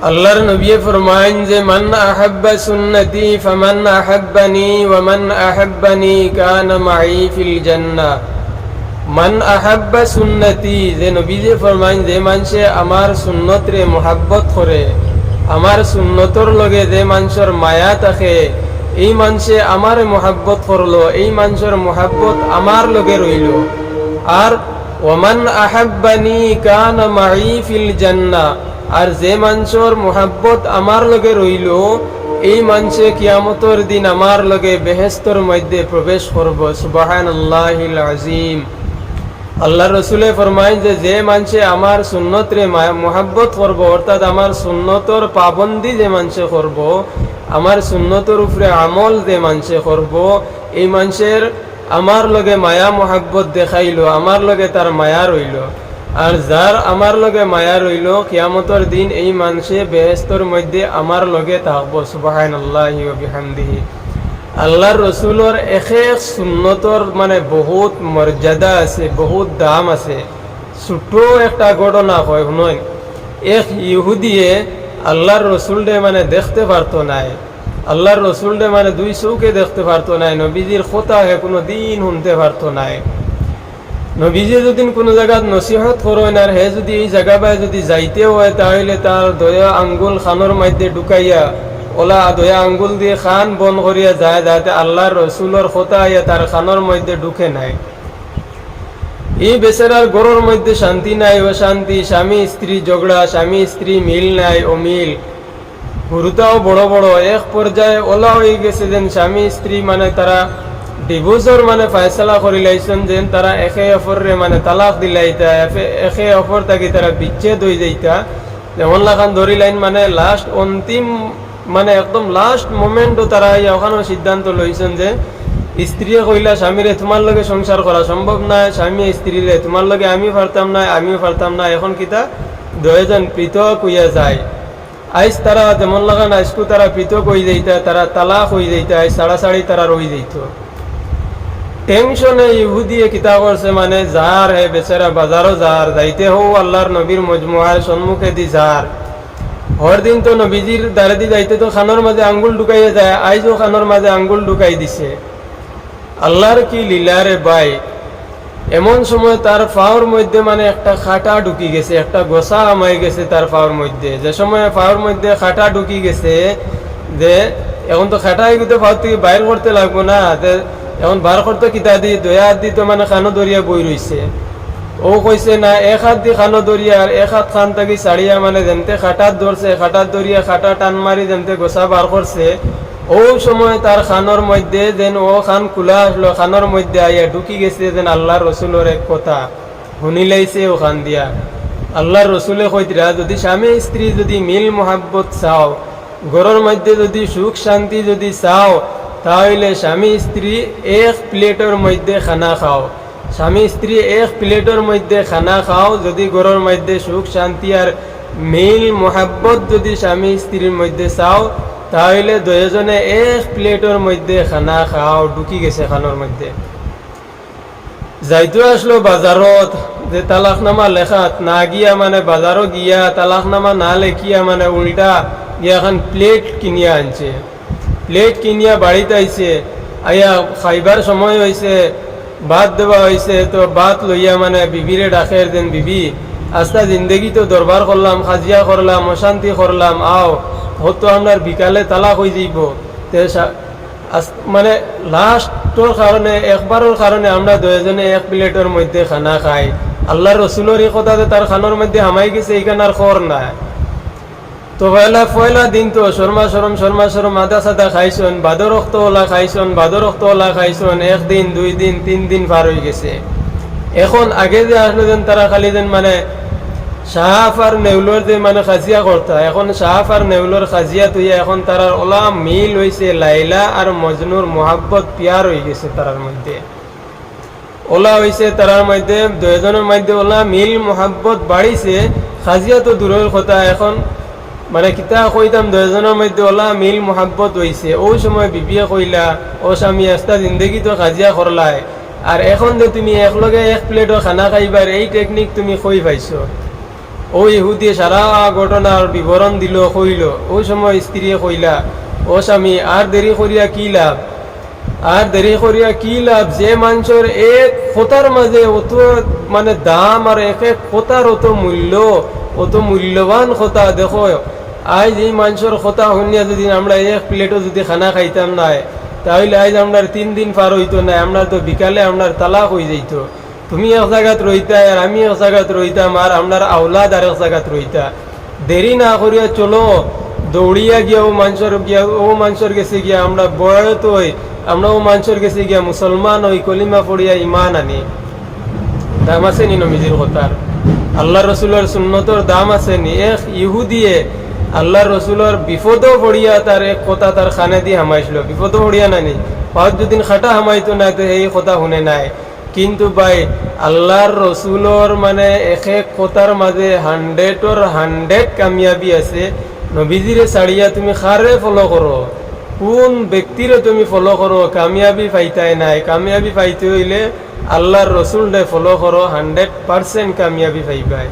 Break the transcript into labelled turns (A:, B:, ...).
A: আল্লাহর নবী ফরমায়েন যে মান আহাব্বা সুন্নতি ফামান আহাব্বানি ওয়া মান আহাব্বানি কানা মাই ফিল জান্নাহ। মান আহাব্বা সুন্নতি, যে নবী যে ফরমায়েন যে মানুষে আমার সুন্নতরে মোহাব্বত করে, আমার সুন্নতর লগে যে মানুষের মায়া থাকে, এই মানুষে আমার মোহাব্বত করলো, এই মানুষের মোহাব্বত আমার লগে রইল। আর ওমান আহাব্বানি কানা মাই ফিল জান্নাহ, আর যে মানুষের মোহাব্বত আমার লগে রইল, এই মানুষে কিয়ামতর দিন আমার লগে বেহেশতর মধ্যে প্রবেশ করব। সুবহানাল্লাহিল আযীম। আল্লাহ রসুলে ফরমায় যে মানুষে আমার সুন্নতরে মোহাব্বত করব, অর্থাৎ আমার সুন্নতর পাবন্দি যে মানুষে করব, আমার সুন্নতর উপরে আমল যে মানুষে করব, এই মানুষের আমার লগে মায়া মোহাব্বত দেখাইল, আমার লগে তার মায়া রইল। আর যার আমার লগে মায়া রইল, কিয়ামতর দিন এই মানুষে বেহেশতর মধ্যে আমার লগে থাকব। সুবহানাল্লাহি ওয়া বিহামদিহি। আল্লাহর রসুলের এক এক সুন্নতর মানে বহুত মর্যাদা আছে, বহুত দাম আছে। ছোট একটা ঘটনা হয় শুনুন। এক ইহুদিয়ে আল্লাহর রসুলরে মানে দেখতে পারতো নাই, আল্লাহর রসুলরে মানে দুই চৌকে দেখতে পারতো নাই, নবীজির কথা হে কোনো দিন শুনতে পারতো নাই। নবীজি যদি কোনো জায়গাত নসিহত করেন আর হে যদি এই জায়গা বাই যদি যাইতে হয়, তাহলে তার দয়া আঙ্গুল খানোর মধ্যে ঢুকাইয়া ওলা দয়া আঙ্গুল দিয়ে খান বন করিয়া যায়, যাতে আল্লাহর রসুলের কথা আইয়া তার খানোর মধ্যে ঢুকে নাই। এই বেচারার গরুর মধ্যে শান্তি নাই, অশান্তি, স্বামী স্ত্রী ঝগড়া, স্বামী স্ত্রী মিল নাই, অমিল, হুরুতাও বড় বড়। এক পর্যায়ে ওলা হয়ে গেছে যেন স্বামী স্ত্রী মানে তারা ডিভোর্সর মানে ফয়সালা করে লাইছেন, যেন তারা একে অপরে মানে তালাক দিলাইতা, একে অপর থাকি তারা বিচ্ছেদ হয়ে যাইতা। যেমন লাখান ধরি লাইন মানে লাস্ট অন্তিম মানে একদম লাস্ট মোমেন্টও তারা ওখানেও সিদ্ধান্ত লইছেন যে স্ত্রীয়ে কইলা স্বামীরে তোমার লগে সংসার করা সম্ভব নয়, স্বামী স্ত্রীরে তোমার লগে আমি পারতাম না, আমিও পারতাম না, এখন কিতা দুইজন পৃথক হইয়া যায়। আইস তারা যেমন লাগান আইসকু তারা পৃথক হয়ে যাইতা, তারা তালাক হয়ে যাইতা, আইস সাড়াসাড়ি তারা রয়ে যাইত। টেনশনে ইহুদিয়ে কিতা করছে মানে যার হে বেচারা বাজারও যার যাইতে হও আল্লাহর নবীর মজমুয়ার সম্মুখে দি যার। হর দিন তো নবীজির দ্বারে দি যাইতে তো খানোর মাঝে আঙ্গুল ঢুকাইয়া যায়, আইজও খানোর মাঝে আঙ্গুল ঢুকাই দিছে। আল্লাহর কি লীলা রে ভাই। এমন সময় তার পাওয়ার মধ্যে মানে একটা খাটা ঢুকি গেছে, একটা গোসা আমাই গেছে তার পাওয়ার মধ্যে। যে সময় পাওয়ার মধ্যে খাটা ঢুকি গেছে, যে এখন তো খাটা এগুলো পাওয়ার থেকে বাইর করতে লাগবো না, এখন বার করতে কিতা দি দয়া দি তো মানে খানো দরিয়া বই রইছে। ও কইছে না এক হাত দি খানো দরিয়া আর এক হাত খান থাকি ছাড়িয়া মানে যেমতে খাটাত ধরছে, খাটাত দরিয়া খাটা টান মারি যেমতে গোসা বার করছে, ও সময় তার খানোর মধ্যে যেন ও খান খোলা আসলো, খানোর মধ্যে আইয়া ঢুকি গেছে যেন আল্লাহর রসুলের এক কথা শুনি লাইছে ও খান দিয়া। আল্লাহর রসুলে কইতরা যদি স্বামী স্ত্রী যদি মিল মোহাব্বত চাও, ঘরের মধ্যে যদি সুখ শান্তি যদি চাও, তাহলে স্বামী স্ত্রী এক প্লেটের মধ্যে খানা খাও, স্বামী স্ত্রী এক প্লেটের মধ্যে খানা খাও। যদি ঘরের মধ্যে সুখ শান্তি আর মিল মোহাব্বত যদি স্বামী স্ত্রীর মধ্যে চাও, তাহলে দুজনে এক প্লেটের মধ্যে খানা খাও। ঢুকি গেছে খানোর মধ্যে। যাইতো আসলো বাজারত, যে তালাকনামা লেখাত না গিয়া মানে বাজারও গিয়া তালাকনামা না লেখিয়া মানে উল্টা গিয়া এখন প্লেট কিনিয়া আনছে। প্লেট কিনিয়া বাড়িতে আইছে, আইয়া খাইবার সময় হয়েছে, ভাত দেওয়া হয়েছে, তো ভাত লইয়া মানে বিবিরে ডাকের দেন, বিবি আস্তা জিন্দগি তো দরবার করলাম, খাজিয়া করলাম, অশান্তি করলাম, আও হতো আপনার বিকালে তালাক হয়ে যাইব। মানে লাস্টর কারণে একবারের কারণে আমরা দুজনে এক প্লেটের মধ্যে খানা খাই। আল্লাহর রসুলের এই কথাতে তার খানোর মধ্যে হামাই গেছে, এইখানে আর খর না। তো পয়লা দিন তো শর্মা সরম আদা সাদা খাইছন, বাদর রক্ত ওলা খাইছন, বাদর রক্ত ওলা খাইছন, একদিন দুই দিন তিন দিন পার হয়ে গেছে। এখন আগে যে আসলো যেন তারা খালি যেন মানে সাহাফ আর নেউলোর যে মানে খাজিয়া করতা, এখন সাহাফ আর নেউলোর খাজিয়া তুইয়া এখন তারা ওলা মিল হয়েছে, লাইলা আর মজনুর মোহাব্বত পিয়ার হয়ে গেছে তারার মধ্যে। ওলা হয়েছে তারার মধ্যে দুজনের মধ্যে ওলা মিল মোহাব্বত বাড়িছে। খাজিয়া তো দূরের কথা, এখন মানে কিতা কইতাম দুজনের মধ্যে ওলা মিল মোহাব্বত হয়েছে। ওই সময় বিবিয়ে কইলা ও স্বামী আস্তা জিন্দগি তো খাজিয়া করলাই, আর এখন যে তুমি একলগে এক প্লেটও খানা খাইবার এই টেকনিক তুমি কই পাইছো। ও ইহুদিয়ে সারা ঘটনার বিবরণ দিল কইল। ওই সময় স্ত্রী কইলা, ও স্বামী আর দেরি করিয়া কি লাভ, আর দেরি করিয়া কি লাভ, যে মানুষের এক কথার মাঝে অত মানে দাম আর এক এক কথার অত মূল্য, অত মূল্যবান কথা। দেখো আজ এই মানুষের কথা শুনিয়া যদি আমরা এক প্লেটও যদি খানা খাইতাম না, তাহলে আজ আপনার 3 দিন পার হইতো না, আপনার তো বিকালে আপনার তালাক হয়ে যাইত। তুমি এক জায়গাত রইতা আর আমি এক জায়গাত রইতাম, আর আপনার আওলাদ আর এক জায়গাত রইতা। দেরি না করিয়া চলো, দৌড়িয়া গিয়া ও মানুষের গেছে গিয়া আমরা বয়ত হই, আমরা ও মানুষের গেছে গিয়া মুসলমান হই, কলিমা পড়িয়া ইমান আনি। দাম আছে নি নবীজির কথার? আল্লাহ রসুলের সুন্নতর দাম আছে নি? এক ইহুদিয়ে আল্লাহ রসুলের বিপদও পড়িয়া তার এক কথা তার খানে দিয়ে হামাইছিল, বিপদও পড়িয়া নানি, 5 দিন খাটা হামাইতো না, তো এই কথা শুনে নাই। কিন্তু ভাই আল্লাহর রসুলর মানে এক এক কথার মাঝে 100 কামিয়াবি আছে। নবীজিরে ছাড়িয়া তুমি কারে ফলো করো, কোন ব্যক্তিরে তুমি ফলো করো, কামিয়াবি পাইতাই নাই। কামিয়াবি পাইতে হইলে আল্লাহর রসুলরে ফলো করো, 100% কামিয়াবি পাইবাই।